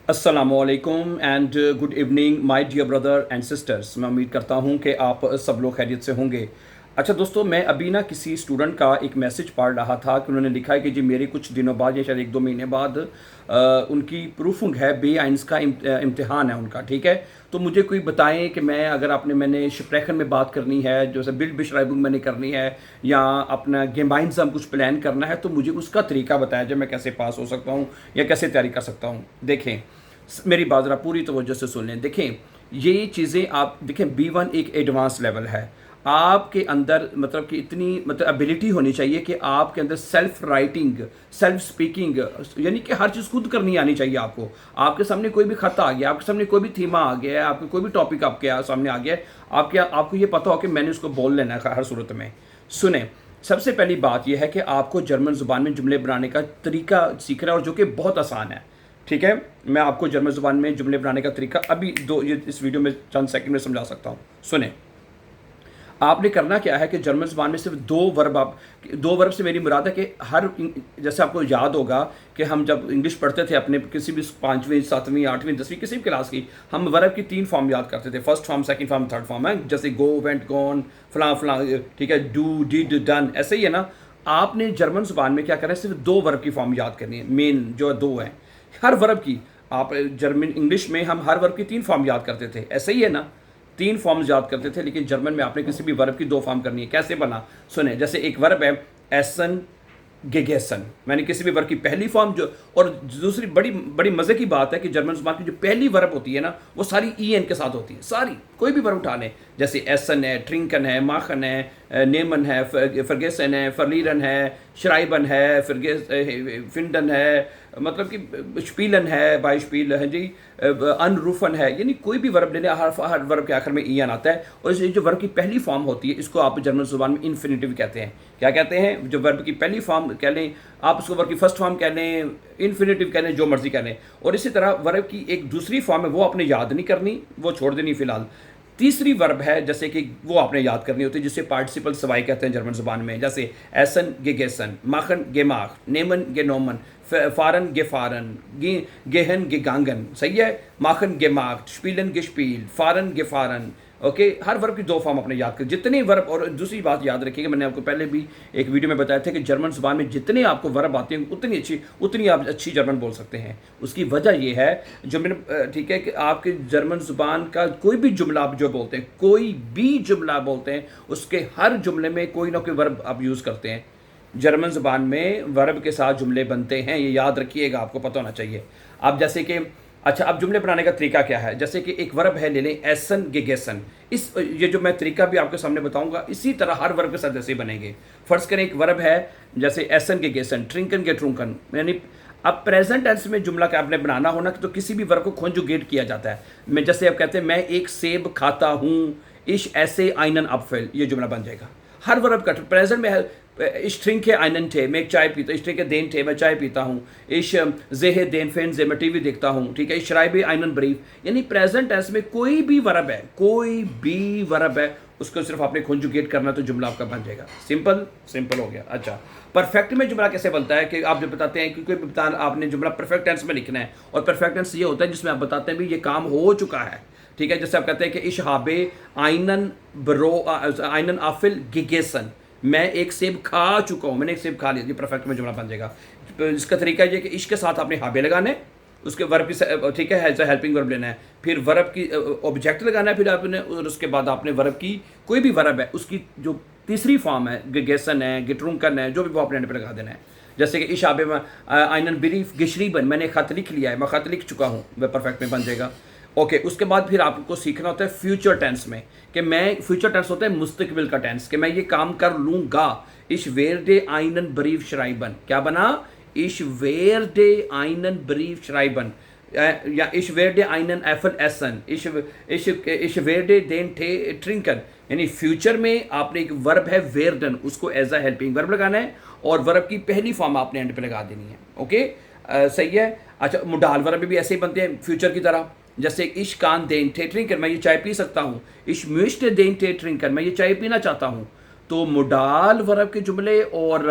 अस्सलामुअलैकुम and good evening my dear brother and sisters. मैं उम्मीद करता हूं कि आप सब लोग खैरियत से होंगे। अच्छा दोस्तों, मैं अभी ना किसी स्टूडेंट का एक मैसेज पढ़ रहा था कि उन्होंने लिखा है कि जी मेरे कुछ दिनों बाद या शायद एक दो महीने बाद उनकी प्रूफिंग है, बे आइंस का इम्तिहान है उनका। ठीक है, तो मुझे कोई बताएं कि मैं अगर मैंने स्प्रेखन में बात करनी है, जैसे बिल्ड बिशराइबिंग मैंने करनी है, या अपना गेमाइंसम कुछ प्लान करना है, तो मुझे उसका तरीका बताया जो मैं कैसे पास हो सकता हूँ या कैसे तैयारी कर सकता हूँ। देखें, मेरी बात ज़रा पूरी तवज्जो से सुन लें। देखें, ये चीज़ें आप देखें, B1 एक एडवांस लेवल है। आपके अंदर मतलब कि इतनी मतलब एबिलिटी होनी चाहिए कि आपके अंदर सेल्फ राइटिंग, सेल्फ स्पीकिंग, यानी कि हर चीज़ खुद करनी आनी चाहिए आपको। आपके सामने कोई भी खत आ गया, आपके सामने कोई भी थीमा आ गया है, आपके कोई भी टॉपिक आपके सामने आ गया है, आपको ये पता हो कि मैंने उसको बोल लेना है हर सूरत में। सुने, सबसे पहली बात यह है कि आपको जर्मन ज़ुबान में जुमले बनाने का तरीका सीखना है, और जो कि बहुत आसान है। ठीक है, मैं आपको जर्मन ज़ुबान में जुमले बनाने का तरीका अभी ये इस वीडियो में चंद सेकंड में समझा सकता हूँ। सुने, आपने करना क्या है कि जर्मन ज़ुबान में सिर्फ दो वर्ब से मेरी मुराद है कि जैसे आपको याद होगा कि हम जब इंग्लिश पढ़ते थे अपने किसी भी 5वीं 7वीं 8वीं 10वीं किसी भी क्लास की, हम वर्ब की 3 फॉर्म याद करते थे, first form, second form, third form है। जैसे गो, वेंट, गॉन, फलां फलां, ठीक है, डू, डिड, डन, ऐसे ही है ना। आपने जर्मन ज़ुबान में क्या करना है, सिर्फ 2 वर्ब की फॉर्म याद करनी है, मेन जो 2 हैं हर वर्ब की। आप जर्मन इंग्लिश में हम हर वर्ब की 3 फॉर्म याद करते थे, ऐसे ही है ना, 3 फॉर्म्स याद करते थे। लेकिन जर्मन में आपने किसी भी वर्ब की 2 फॉर्म करनी है। कैसे बना, सुने। जैसे एक वर्ब है एसन गेगेसन, मैंने किसी भी वर्ब की पहली फॉर्म जो, और दूसरी बड़ी बड़ी मज़े की बात है कि जर्मन ज़ुबान की जो पहली वर्ब होती है ना, वो सारी ई एन के साथ होती है, सारी, कोई भी वर्ब उठा लें। जैसे एसन है, ट्रिंकन है, माखन है, नेमन है, फर्गेसन है, फर्लीरन है, श्राइबन है, फिंडन है, मतलब कि स्पीलन है, बाई स्पील है जी, अनरूफन है, यानी कोई भी वर्ब ले लें, हर वर्ब के आखिर में ई एन आता है। और इस जो वर्ब की पहली फॉर्म होती है, इसको आप जर्मन ज़ुबान में इन्फिनिटिव कहते हैं। क्या कहते हैं? जो वर्ब की पहली फॉर्म कह लें, आप उसको वर्ब की फर्स्ट फॉर्म कह लें, इन्फिनिटिव कह लें, जो मर्जी कह लें। और इसी तरह वर्ब की एक दूसरी फॉर्म है, वो आपने याद नहीं करनी, वो छोड़ देनी फिलहाल। तीसरी वर्ब है जैसे कि वो आपने याद करनी होती है, जिसे पार्टिसिपल सवाई कहते हैं जर्मन ज़ुबान में। जैसे एसन गेगेसन, माखन गेमाख, नेमन गेनोमन, फारन गेफारन, गेहन गेगांगन, सही है, माखन गेमाख, स्पीलन गेस्पील, फारन गेफारन। ओके, हर वर्ब की 2 फॉर्म अपने याद करें, जितने वर्ब। और दूसरी बात याद रखिएगा, मैंने आपको पहले भी एक वीडियो में बताया था कि जर्मन ज़ुबान में जितने आपको वर्ब आते हैं उतनी आप अच्छी जर्मन बोल सकते हैं। उसकी वजह यह है, जो मैंने ठीक है, कि आपके जर्मन ज़ुबान का कोई भी जुमला आप जो बोलते हैं, कोई भी जुमला बोलते हैं, उसके हर जुमले में कोई ना कोई वर्ब आप यूज़ करते हैं। जर्मन ज़ुबान में वर्ब के साथ जुमले बनते हैं, ये याद रखिएगा, आपको पता होना चाहिए। अब जैसे कि अच्छा, अब जुमले बनाने का तरीका क्या है। जैसे कि एक वर्ब है, ले लें एसन गेगेसन। ये जो मैं तरीका भी आपके सामने बताऊंगा, इसी तरह हर वर्ब के साथ ऐसे ही बनेंगे। फर्ज करें एक वर्ब है जैसे एसन गेगेसन, ट्रिंकन गे ट्रुंकन, यानी अब प्रेजेंट टेंस में जुमला का आपने बनाना होना, तो किसी भी वर्ब को कॉन्जुगेट किया जाता है। मैं जैसे आप कहते हैं मैं एक सेब खाता हूँ, इश ऐसे आइनन अपफेल, ये जुमला बन जाएगा। हर वर्ब का प्रेजेंट में है, इश ट्रिंके आइनन थे, मैं एक चाय पीता, इश ट्रिंके देन थे, मैं चाय पीता हूँ, इश जेहे देन फेन जे, मैं टीवी देखता हूँ, ठीक है, इश शराइबे आइनन ब्रीफ, यानी प्रेजेंट टेंस में कोई भी वर्ब है, कोई भी वर्ब है, उसको सिर्फ आपने कॉन्जुगेट करना, तो जुमला आपका बन जाएगा। सिंपल हो गया। अच्छा, परफेक्ट में जुमला कैसे बनता है कि आप जो बताते हैं कि कोई बता, आपने जुमला परफेक्ट टेंस में लिखना है, और परफेक्ट टेंस ये होता है जिसमें आप बताते हैं भी ये काम हो चुका है। ठीक है, जैसे आप कहते हैं कि इश हाबे आइनन ब्रो आइनन आफिल गिगेसन, मैं एक सेब खा चुका हूँ, मैंने एक सेब खा लिया, ये परफेक्ट में जुमला बन जाएगा। इसका तरीका ये कि इश के साथ आपने हाबे लगाने, उसके वर्ब की, ठीक है, एज अ हेल्पिंग वर्ब लेना है, फिर वर्ब की ऑब्जेक्ट लगाना है, फिर आपने, और उसके बाद आपने वर्ब की कोई भी वर्ब है उसकी जो तीसरी फॉर्म है, गेगेसन है, गिट्रुंकन है, जो भी, वो आपने एंड पे लगा देना है। जैसे कि इश आबे में आइनन बिरीफ गिशरीबन, मैंने खत लिख लिया है, मैं खत लिख चुका हूँ, वह परफेक्ट में बन जाएगा। ओके, उसके बाद फिर आपको सीखना होता है फ्यूचर टेंस में, कि मैं, फ्यूचर टेंस होता है मुस्तकबिल का टेंस, कि मैं ये काम कर लूँगा। इश वेरडे आइनन ब्रीफ श्राइबन, क्या बना, इश वेरडे आइनन ब्रीफ श्राइबन, या इश वेरडे आइनन एफल एसन, इश वेरडे देन ट्रिंकन, यानी फ्यूचर में आपने एक वर्ब है वेरडन, उसको एज अ हेल्पिंग वर्ब लगाना है, और वर्ब की पहली फॉर्म आपने एंड पे लगा देनी है। ओके, सही है। अच्छा, मुडाल वर्ब भी ऐसे ही बनते हैं फ्यूचर की तरह। जैसे इश कान देन थे ट्रिंकन, मैं ये चाय पी सकता हूँ, इश म्यूस्ट देन थे ट्रिंकन, मैं ये चाय पीना चाहता हूँ। तो मुडाल वर्ब के जुमले और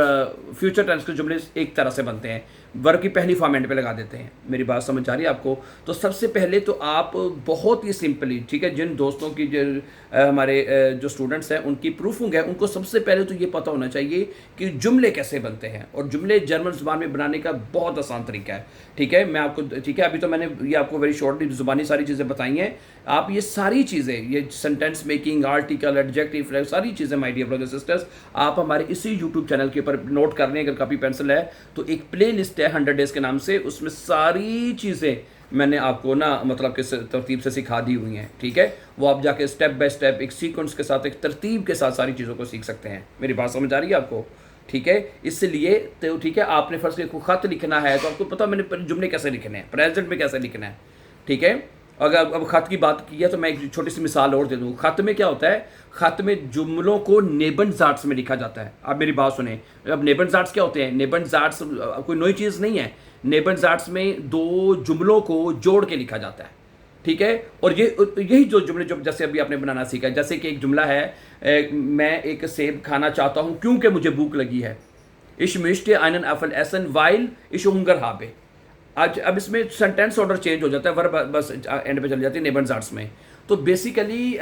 फ्यूचर टेंस के जुमले एक तरह से बनते हैं। वर्ब की पहली फॉर्म एंड पे लगा देते हैं। मेरी बात समझ आ रही है आपको? तो सबसे पहले तो आप बहुत ही सिंपली, ठीक है, जिन दोस्तों की हमारे जो स्टूडेंट्स हैं उनकी प्रूफिंग है, उनको सबसे पहले तो ये पता होना चाहिए कि जुमले कैसे बनते हैं, और जुमले जर्मन ज़ुबान में बनाने का बहुत आसान तरीका है। ठीक है, मैं आपको, ठीक है, अभी तो मैंने ये आपको वेरी शॉर्टली ज़ुबानी सारी चीज़ें बताई हैं। आप ये सारी चीज़ें, ये सेंटेंस मेकिंग, आर्टिकल, एडजेक्टिव, सारी चीज़ें माय डियर ब्रदर सिस्टर्स, आप हमारे इसी यूट्यूब चैनल के ऊपर नोट कर लें। अगर कॉपी पेंसिल है तो एक प्ले लिस्ट है 100 डेज़ के नाम से, उसमें सारी चीज़ें मैंने आपको ना मतलब किस तरतीब से सिखा दी हुई हैं। ठीक है, वो आप जाके स्टेप बाय स्टेप एक सीक्वेंस के साथ, एक तरतीब के साथ सारी चीज़ों को सीख सकते हैं। मेरी बात समझ आ रही है आपको? ठीक है, इसलिए तो ठीक है, आपने फर्स्ट को खत लिखना है तो आपको पता मैंने जुमले कैसे लिखने हैं, प्रेजेंट में कैसे लिखना है। ठीक है, अगर अब खत की बात की है तो मैं एक छोटी सी मिसाल और दे दूँ। खत में क्या होता है, खत में जुमलों को नेबनज़ाट्स में लिखा जाता है। आप मेरी बात सुने, अब नेबनज़ाट्स क्या होते हैं? नेबनज़ाट्स कोई नई चीज़ नहीं है। नेबनज़ाट्स में दो जुमलों को जोड़ के लिखा जाता है। ठीक है, और यही जो जुमले जो जैसे अभी आपने बनाना सीखा है, जैसे कि एक जुमला है, मैं एक सेब खाना चाहता हूँ क्योंकि मुझे भूख लगी है। इश मिश्टे आइनन एफल एसन वाइल इश हुंगर हाबे। आज अब इसमें सेंटेंस ऑर्डर चेंज हो जाता है, वर्ब बस एंड पे चली जाती है नेबनज़ाट्स में। तो बेसिकली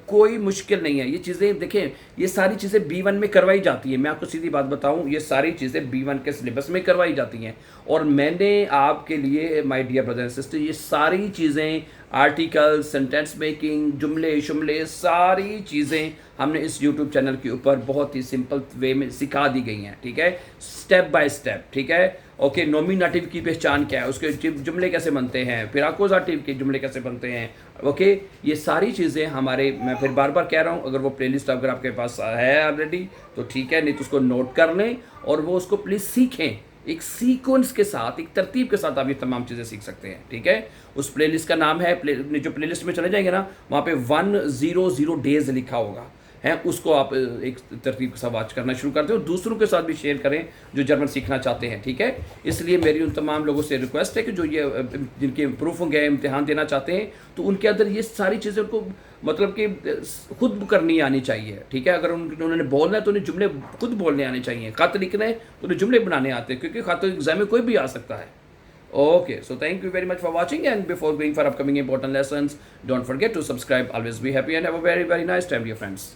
कोई मुश्किल नहीं है। ये चीज़ें देखें, ये सारी चीज़ें B1 में करवाई जाती हैं। मैं आपको सीधी बात बताऊं, ये सारी चीज़ें B1 के सिलेबस में करवाई जाती हैं, और मैंने आपके लिए my dear brother and sister ये सारी चीज़ें, आर्टिकल, सेंटेंस मेकिंग, जुमले शुमले, सारी चीज़ें हमने इस यूट्यूब चैनल के ऊपर बहुत ही सिंपल वे में सिखा दी गई हैं। ठीक है, स्टेप बाय स्टेप। ठीक है, ओके, नॉमिनेटिव की पहचान क्या है, उसके जुमले कैसे बनते हैं, फिर अक्यूज़ेटिव के जुमले कैसे बनते हैं। ओके, ये सारी चीज़ें हमारे, मैं फिर बार बार कह रहा हूँ, अगर वो प्लेलिस्ट अगर आपके पास है ऑलरेडी तो ठीक है, नहीं तो उसको नोट कर लें और वो उसको प्लीज़ सीखें। एक सीक्वेंस के साथ, एक तरतीब के साथ आप ये तमाम चीज़ें सीख सकते हैं। ठीक है, उस प्लेलिस्ट का नाम है, जो प्लेलिस्ट में चले जाएंगे ना, वहाँ पे 100 डेज़ लिखा होगा है, उसको आप एक तरतीब के साथ वॉच करना शुरू करते हो, दूसरों के साथ भी शेयर करें जो जर्मन सीखना चाहते हैं। ठीक है, इसलिए मेरी उन तमाम लोगों से रिक्वेस्ट है कि जो ये जिनके प्रूफ होंगे, इम्तिहान देना चाहते हैं, तो उनके अंदर ये सारी चीज़ें उनको मतलब कि खुद करनी आनी चाहिए। ठीक है, अगर उन्होंने बोलना है तो उन्हें जुमले खुद बोलने आने चाहिए। खत लिखना है तो उन्हें जुमले बनाने आते हैं, क्योंकि खत एग्जाम में कोई भी आ सकता है। Okay, so thank you very much for watching, and before going for upcoming important lessons, don't forget to subscribe. Always be happy and have a very nice time, dear friends.